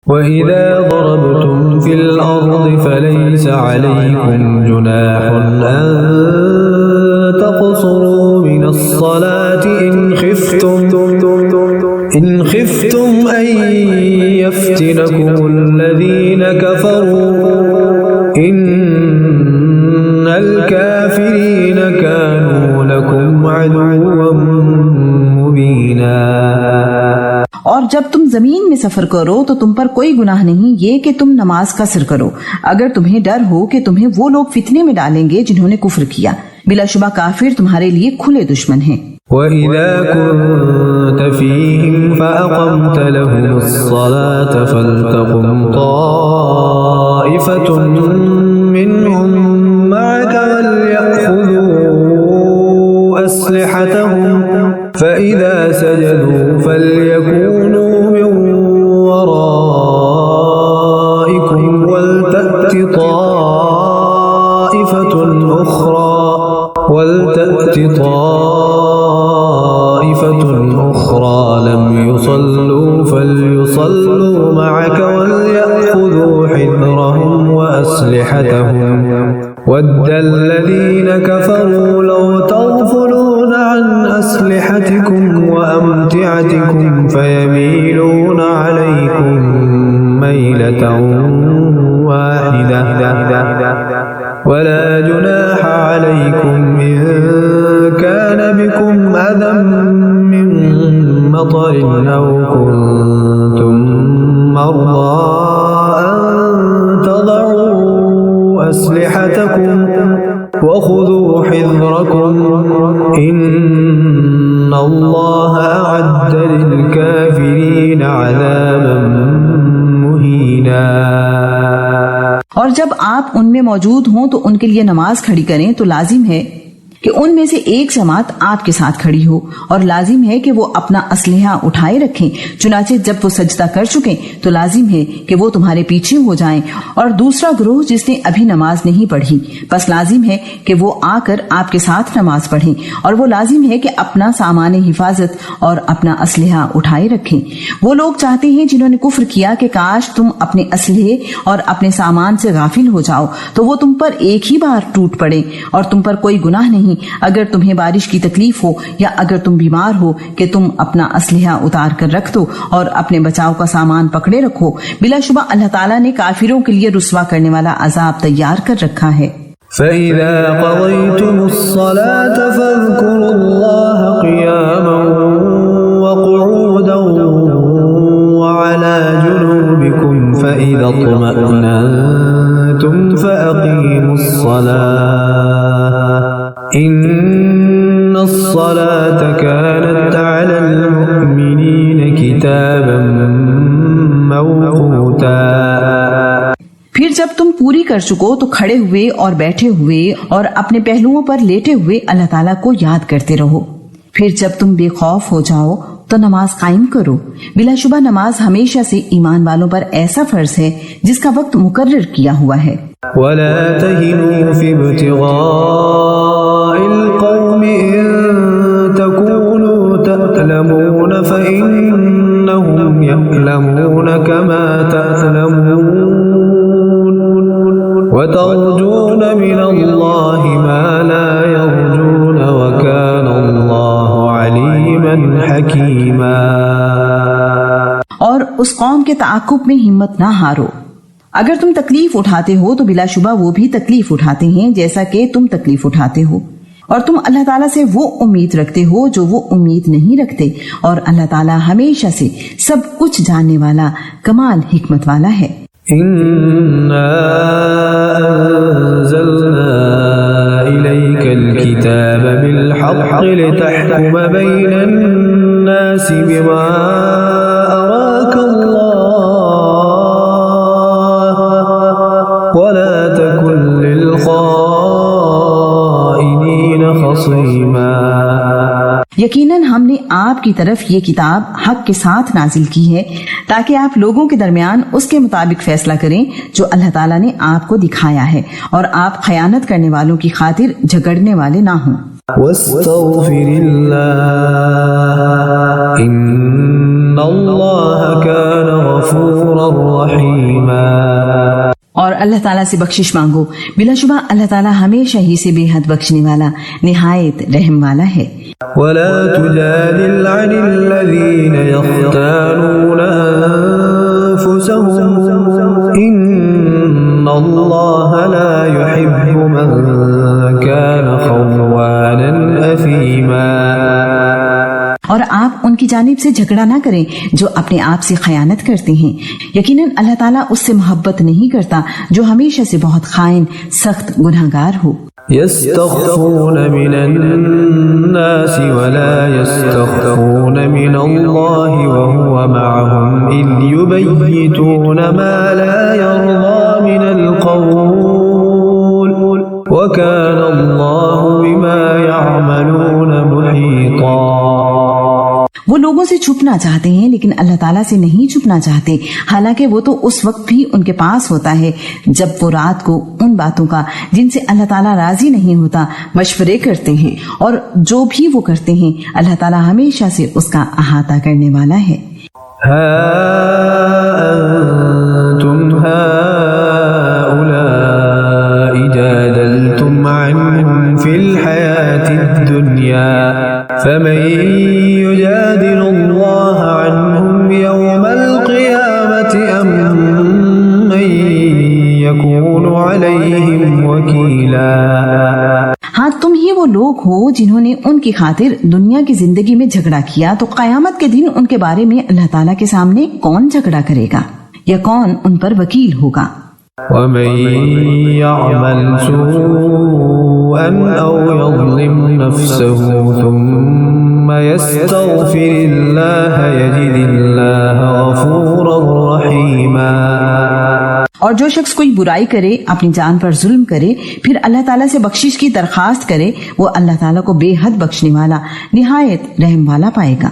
وَإِذَا ضَرَبْتُمْ فِي الْأَرْضِ فَلَيْسَ عَلَيْكُمْ جُنَاحٌ أَن تَقْصُرُوا مِنَ الصَّلَاةِ إِنْ خِفْتُمْ أَن يَفْتِنَكُمُ الَّذِينَ كَفَرُوا إِنَّ الْكَافِرِينَ كَانُوا لَكُمْ عَدُوًّا مُبِينًا۔ اور جب تم زمین میں سفر کرو تو تم پر کوئی گناہ نہیں یہ کہ تم نماز قصر کرو، اگر تمہیں ڈر ہو کہ تمہیں وہ لوگ فتنے میں ڈالیں گے جنہوں نے کفر کیا، بلا شبہ کافر تمہارے لیے کھلے دشمن ہیں۔ وَإِذَا كُنْتَ فِيهِمْ فَأَقَمْتَ لَهُمُ الصَّلَاةَ فَلْتَقُمْ طَائِفَةٌ مِّنْهُمْ مَعَكَ وَلْيَأْخُذُوا أَسْلِحَتَهُمْ فَإِذَا سَجَدُوا فَلْيَكُونُوا مِنْ وَرَائِكُمْ وَلْتَأْتِ طَائِفَةٌ أُخْرَى لَمْ يُصَلُّوا فَلْيُصَلُّوا مَعَكَ وَلْيَأْخُذُوا حِذْرَهُمْ وَأَسْلِحَتَهُمْ وَدَّ الَّذِينَ كَفَرُوا لَوْ تَغْفُلُونَ عَنْ أَسْلِحَتِكُمْ وَأَمْتِعَتِكُمْ فَيَمِيلُونَ عَلَيْكُمْ مَيْلَةً وَاحِدَةً وَلَا جُنَاحَ عَلَيْكُمْ إِن كَانَ بِكُمْ أَذًى مِّن مَّطَرٍ أَوْ كُنتُم مَّرْضَىٰ أَن تَضَعُوا أَسْلِحَتَكُمْ وَخُذُوا حِذْرَكُمْ إِنَّ اللَّهَ أَعَدَّ لِلْكَافِرِينَ عَذَابًا مُّهِينًا۔ اور جب آپ ان میں موجود ہوں تو ان کے لیے نماز کھڑی کریں تو لازم ہے کہ ان میں سے ایک جماعت آپ کے ساتھ کھڑی ہو، اور لازم ہے کہ وہ اپنا اسلحہ اٹھائے رکھیں، چنانچہ جب وہ سجدہ کر چکیں تو لازم ہے کہ وہ تمہارے پیچھے ہو جائیں، اور دوسرا گروہ جس نے ابھی نماز نہیں پڑھی بس لازم ہے کہ وہ آ کر آپ کے ساتھ نماز پڑھیں، اور وہ لازم ہے کہ اپنا سامان حفاظت اور اپنا اسلحہ اٹھائے رکھیں۔ وہ لوگ چاہتے ہیں جنہوں نے کفر کیا کہ کاش تم اپنے اسلحے اور اپنے سامان سے غافل ہو جاؤ تو وہ تم پر ایک ہی بار ٹوٹ پڑے، اور تم پر کوئی گناہ نہیں اگر تمہیں بارش کی تکلیف ہو یا اگر تم بیمار ہو کہ تم اپنا اسلحہ اتار کر رکھ دو اور اپنے بچاؤ کا سامان پکڑے رکھو، بلا شبہ اللہ تعالیٰ نے کافروں کے لیے رسوا کرنے والا عذاب تیار کر رکھا ہے۔ فَإِذَا قَضَيْتُمُ الصَّلَاةَ فَاذْكُرُوا اللَّهَ قِيَامًا وَقُعُودًا وَعَلَى جُنُوبِكُمْ فَإِذَا اطْمَأْنَنْتُمْ فَأَقِيمُوا الصَّلَاةَ إِنَّ الصَّلَاةَ كَانَتْ عَلَى الْمُؤْمِنِينَ كِتَابًا مَّوْقُوتًا۔ پھر جب تم پوری کر چکو تو کھڑے ہوئے اور بیٹھے ہوئے اور اپنے پہلوؤں پر لیٹے ہوئے اللہ تعالیٰ کو یاد کرتے رہو۔ پھر جب تم بے خوف ہو جاؤ تو نماز قائم کرو، بلا شبہ نماز ہمیشہ سے ایمان والوں پر ایسا فرض ہے جس کا وقت مقرر کیا ہوا ہے۔ وَلَا تَهِنُوا فِي ابْتِغَاءِ الْقَوْمِ إِن تَكُونُوا تَأْلَمُونَ فَإِنَّهُمْ يَأْلَمُونَ كَمَا تَأْلَمُونَ وَتَرْجُونَ مِنَ اللَّهِ مَا لَا يَرْجُونَ وَكَانَ اللَّهُ عَلِيمًا حَكِيمًا۔ اور اس قوم کے تعاقب میں ہمت نہ ہارو، اگر تم تکلیف اٹھاتے ہو تو بلا شبہ وہ بھی تکلیف اٹھاتے ہیں جیسا کہ تم تکلیف اٹھاتے ہو، اور تم اللہ تعالیٰ سے وہ امید رکھتے ہو جو وہ امید نہیں رکھتے، اور اللہ تعالیٰ ہمیشہ سے سب کچھ جاننے والا کمال حکمت والا ہے۔ إِنَّا أَنزَلْنَا إِلَيْكَ الْكِتَابَ بِالْحَقِّ لِتَحْكُمَ بَيْنَ النَّاسِ بِمَا أَرَاكَ اللَّهُ وَلَا تَكُن لِّلْخَائِنِينَ خَصِيمًا۔ یقیناً ہم نے آپ کی طرف یہ کتاب حق کے ساتھ نازل کی ہے تاکہ آپ لوگوں کے درمیان اس کے مطابق فیصلہ کریں جو اللہ تعالیٰ نے آپ کو دکھایا ہے، اور آپ خیانت کرنے والوں کی خاطر جھگڑنے والے نہ ہوں۔ وَاسْتَغْفِرِ اللَّهَ إِنَّ اللَّهَ كَانَ غَفُورًا اللہ تعالیٰ سے بخشش مانگو، بلا شبہ اللہ تعالیٰ ہمیشہ ہی سے بے حد بخشنے والا، نہایت رحم والا ہے۔ ولا تجادل عن الذين يختانون أنفسهم إن الله لا يحب من كان خوانا أثيما۔ اور آپ ان کی جانب سے جھگڑا نہ کریں جو اپنے آپ سے خیانت کرتے ہیں، یقیناً اللہ تعالیٰ اس سے محبت نہیں کرتا جو ہمیشہ سے بہت خائن، سخت گناہگار ہو۔ يستخفون من الناس ولا يستخفون من الله وهو معهم إذ يبيتون ما لا يرضى من القول وكان الله بما يعملون محيطا۔ وہ لوگوں سے چھپنا چاہتے ہیں لیکن اللہ تعالیٰ سے نہیں چھپنا چاہتے، حالانکہ وہ تو اس وقت بھی ان کے پاس ہوتا ہے جب وہ رات کو ان باتوں کا جن سے اللہ تعالیٰ راضی نہیں ہوتا مشورے کرتے ہیں، اور جو بھی وہ کرتے ہیں اللہ تعالیٰ ہمیشہ سے اس کا احاطہ کرنے والا ہے۔ ها أنتم هؤلاء جادلتم عنهم في الحياة الدنيا فمن يجادل الله عنهم يوم القيامة أم من يكون عليهم وكيلا۔ ہاں تم ہی وہ لوگ ہو جنہوں نے ان کی خاطر دنیا کی زندگی میں جھگڑا کیا، تو قیامت کے دن ان کے بارے میں اللہ تعالیٰ کے سامنے کون جھگڑا کرے گا یا کون ان پر وکیل ہوگا؟ ومن يعمل سوءا أو يظلم نفسه ثم يستغفر الله يجد الله غفورا رحيما۔ اور جو شخص کوئی برائی کرے، اپنی جان پر ظلم کرے، پھر اللہ تعالیٰ سے بخشش کی درخواست کرے، وہ اللہ تعالیٰ کو بے حد بخشنے والا، نہایت رحم والا پائے گا۔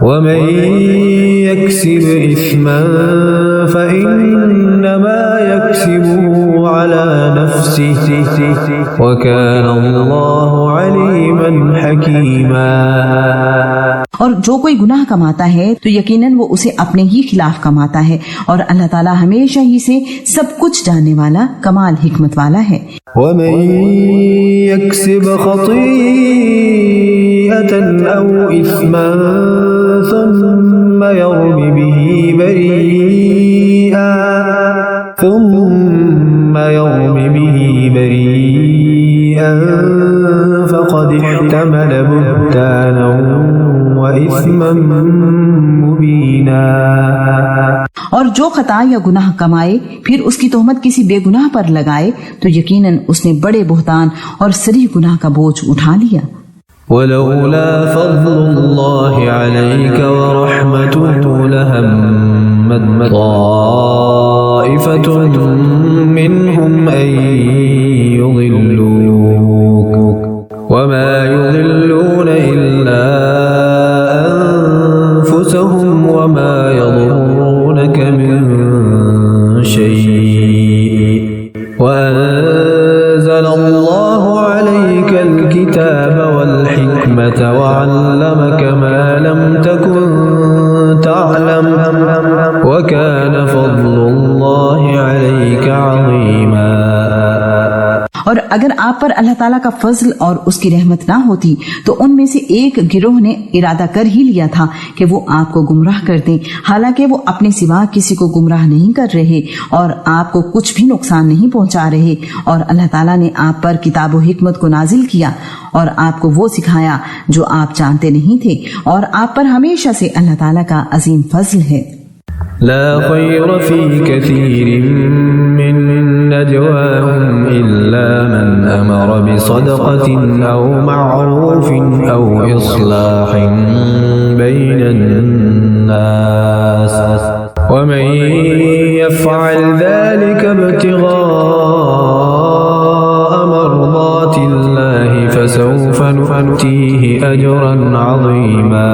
ومن يكسب إثما فإنما يكسبه على نفسه وكان الله عليما حكيما۔ اور جو کوئی گناہ کماتا ہے تو یقیناً وہ اسے اپنے ہی خلاف کماتا ہے، اور اللہ تعالیٰ ہمیشہ ہی سے سب کچھ جاننے والا، کمال حکمت والا ہے۔ ومن يكسب خطيئة أو إثما ثم يرم به بريئا فقد احتمل بهتانا وإثما مبينا۔ اور جو خطا یا گناہ کمائے پھر اس کی تہمت کسی بے گناہ پر لگائے تو یقیناً اس نے بڑے بہتان اور صریح گناہ کا بوجھ اٹھا لیا۔ ولولا فضل الله عليك ورحمته لهمت طائفة منهم أن يضلوك وما يضلون إلا أنفسهم وما يضرونك من شيء وأنزل الله عليك الكتاب والحكمة وعلمك ما لم تكن تعلم وكان فضل الله عليك عظيما۔ اور اگر آپ پر اللہ تعالیٰ کا فضل اور اس کی رحمت نہ ہوتی تو ان میں سے ایک گروہ نے ارادہ کر ہی لیا تھا کہ وہ آپ کو گمراہ کر دیں، حالانکہ وہ اپنے سوا کسی کو گمراہ نہیں کر رہے اور آپ کو کچھ بھی نقصان نہیں پہنچا رہے، اور اللہ تعالیٰ نے آپ پر کتاب و حکمت کو نازل کیا اور آپ کو وہ سکھایا جو آپ جانتے نہیں تھے، اور آپ پر ہمیشہ سے اللہ تعالیٰ کا عظیم فضل ہے۔ لا خير في كثير من نجواهم إلا من أمر بصدقة أو معروف أو إصلاح بين الناس ومن يفعل ذلك ابتغاء مرضات الله فسوف نؤتيه أجرا عظيما۔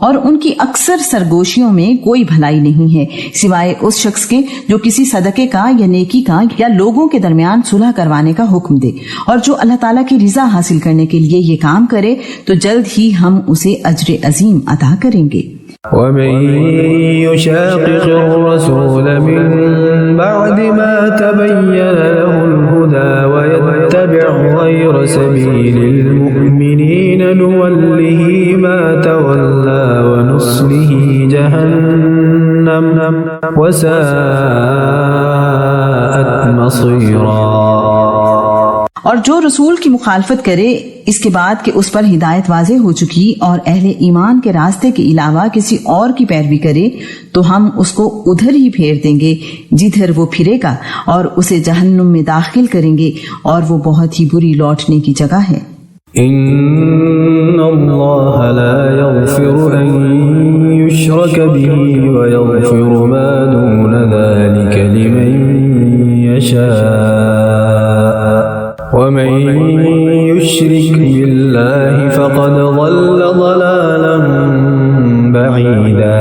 اور ان کی اکثر سرگوشیوں میں کوئی بھلائی نہیں ہے سوائے اس شخص کے جو کسی صدقے کا یا نیکی کا یا لوگوں کے درمیان صلح کروانے کا حکم دے، اور جو اللہ تعالیٰ کی رضا حاصل کرنے کے لیے یہ کام کرے تو جلد ہی ہم اسے اجر عظیم عطا کریں گے۔ ومن يشاقق الرسول من بعد ما تبين له الهدى ويتبع غير سبيل المؤمنين نوله ما تولى ونصله جهنم وساءت مصيرا۔ اور جو رسول کی مخالفت کرے اس کے بعد کہ اس پر ہدایت واضح ہو چکی اور اہل ایمان کے راستے کے علاوہ کسی اور کی پیروی کرے تو ہم اس کو ادھر ہی پھیر دیں گے جدھر وہ پھرے گا اور اسے جہنم میں داخل کریں گے اور وہ بہت ہی بری لوٹنے کی جگہ ہے۔ ان اللہ لا یغفر ان یشرک به ویغفر ما دون ذلك لمن یشاء ومن يشرك بالله فقد ضل ضلالا بعيدا۔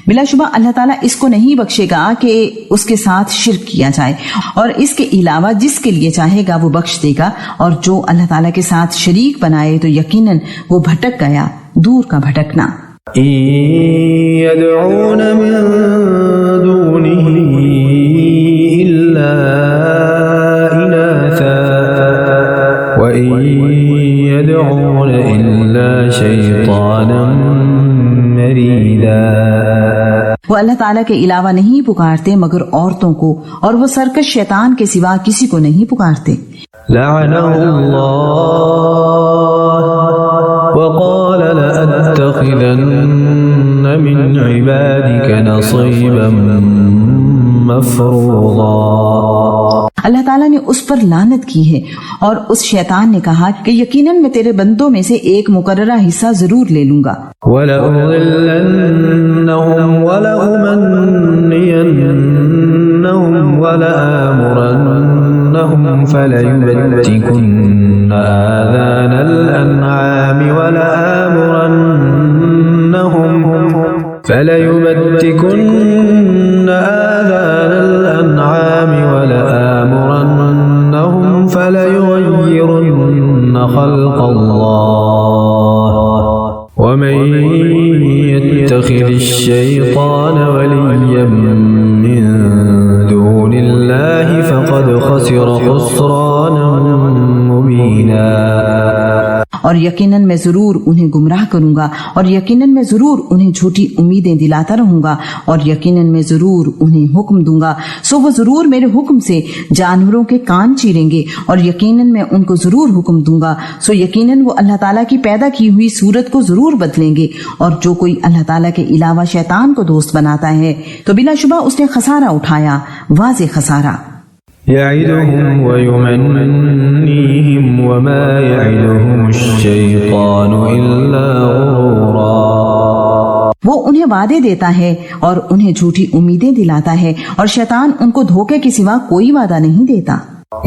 بلا شبہ اللہ تعالیٰ اس کو نہیں بخشے گا کہ اس کے ساتھ شرک کیا جائے، اور اس کے علاوہ جس کے لیے چاہے گا وہ بخش دے گا، اور جو اللہ تعالیٰ کے ساتھ شریک بنائے تو یقیناً وہ بھٹک گیا، دور کا بھٹکنا۔ يدعون من دونه إلا إناثا وإن يدعون إلا شيطانا مريدا۔ وہ اللہ تعالیٰ کے علاوہ نہیں پکارتے مگر عورتوں کو، اور وہ سرکش شیطان کے سوا کسی کو نہیں پکارتے۔ لعنه الله وقال لأتخذن من عبادك نصيبا مفروضا۔ اللہ تعالیٰ نے اس پر لعنت کی ہے، اور اس شیطان نے کہا کہ یقیناً میں تیرے بندوں میں سے ایک مقررہ حصہ ضرور لے لوں گا۔ وَلَأُضِلَّنَّهُمْ وَلَأُمَنِّيَنَّهُمْ وَلَآمُرَنَّهُمْ فَلَيُبَتِّكُنَّ آذَانَ الْأَنْعَامِ وَلَآمُرَنَّهُمْ فَلَيُغَيِّرُنَّ خَلْقَ اللَّهِ وَمَن يَتَّخِذِ الشَّيْطَانَ وَلِيًّا مِّن دُونِ اللَّهِ فَقَدْ خَسِرَ خُسْرَانًا مُّبِينًا۔ اور یقیناً میں ضرور انہیں گمراہ کروں گا، اور یقیناً میں ضرور انہیں جھوٹی امیدیں دلاتا رہوں گا، اور یقیناً میں ضرور انہیں حکم دوں گا سو وہ ضرور میرے حکم سے جانوروں کے کان چیریں گے، اور یقیناً میں ان کو ضرور حکم دوں گا سو یقیناً وہ اللہ تعالیٰ کی پیدا کی ہوئی صورت کو ضرور بدلیں گے۔ اور جو کوئی اللہ تعالیٰ کے علاوہ شیطان کو دوست بناتا ہے تو بلا شبہ اس نے خسارہ اٹھایا، واضح خسارہ۔ يعدهم ويمنيهم وما يعدهم الشيطان إلا غرورا۔ وہ انہیں وعدے دیتا ہے اور انہیں جھوٹی امیدیں دلاتا ہے، اور شیطان ان کو دھوکے کے سوا کوئی وعدہ نہیں دیتا۔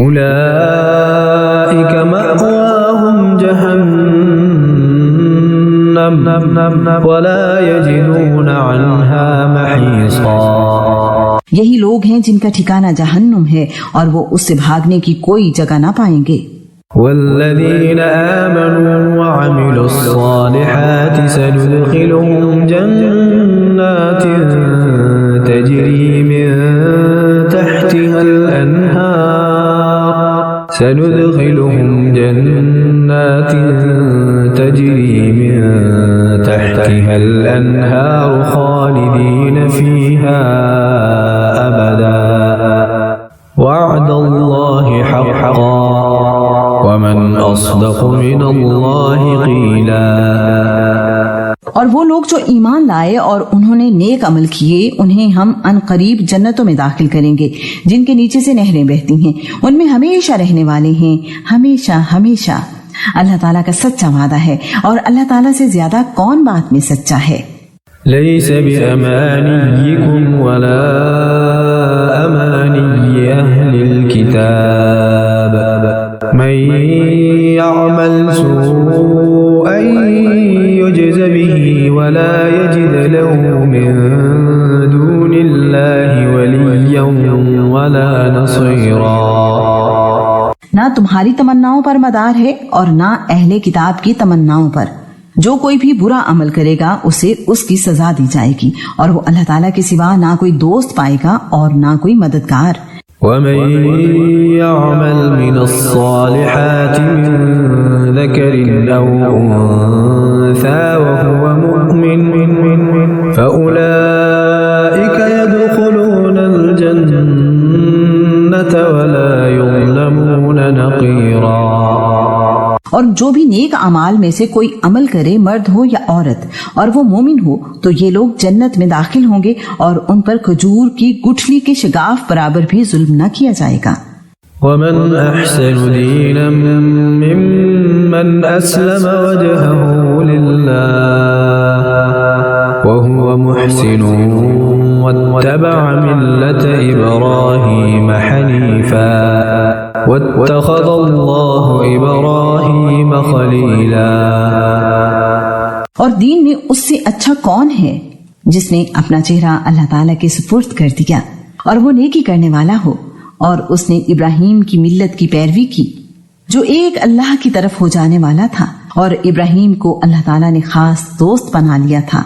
أولئك مأواهم جهنم ولا يجدون عنها محيصا۔ یہی لوگ ہیں جن کا ٹھکانہ جہنم ہے اور وہ اس سے بھاگنے کی کوئی جگہ نہ پائیں گے۔ والذین آمنوا وعملوا الصالحات سندخلهم جنات تجری من تحتها الأنهار سندخلهم جنات تجری من تحتها الأنهار خالدین فیها أبدا وعد اللہ حقا ومن اصدق من اللہ قیلا۔ اور وہ لوگ جو ایمان لائے اور انہوں نے نیک عمل کیے انہیں ہم ان قریب جنتوں میں داخل کریں گے جن کے نیچے سے نہریں بہتی ہیں، ان میں ہمیشہ رہنے والے ہیں، ہمیشہ ہمیشہ۔ اللہ تعالیٰ کا سچا وعدہ ہے، اور اللہ تعالیٰ سے زیادہ کون بات میں سچا ہے؟ لیس بأمانیکم ولا امانی اہل الكتاب من يعمل سوءا يجز به ولا يجد له من دون الله وليا ولا نصيرا۔ نہ تمہاری تمناؤں پر مدار ہے اور نہ اہل کتاب کی تمناؤں پر۔ جو کوئی بھی برا عمل کرے گا اسے اس کی سزا دی جائے گی، اور وہ اللہ تعالیٰ کے سوا نہ کوئی دوست پائے گا اور نہ کوئی مددگار۔ ومن يعمل من الصالحات من ذكر أو أنثى وهو مؤمن فأولئك يدخلون الجنة ولا يظلمون نقيرا۔ اور جو بھی نیک اعمال میں سے کوئی عمل کرے، مرد ہو یا عورت، اور وہ مومن ہو، تو یہ لوگ جنت میں داخل ہوں گے اور ان پر کھجور کی گٹھلی کے شگاف برابر بھی ظلم نہ کیا جائے گا۔ ومن أحسن دينا ممن أسلم وجهه لله وهو محسن واتبع ملة إبراهيم حنيفا واتخذ الله إبراهيم خليلا۔ اور دین میں اس سے اچھا کون ہے جس نے اپنا چہرہ اللہ تعالیٰ کے سپرد کر دیا اور وہ نیکی کرنے والا ہو، اور اس نے ابراہیم کی ملت کی پیروی کی جو ایک اللہ کی طرف ہو جانے والا تھا، اور ابراہیم کو اللہ تعالیٰ نے خاص دوست بنا لیا تھا۔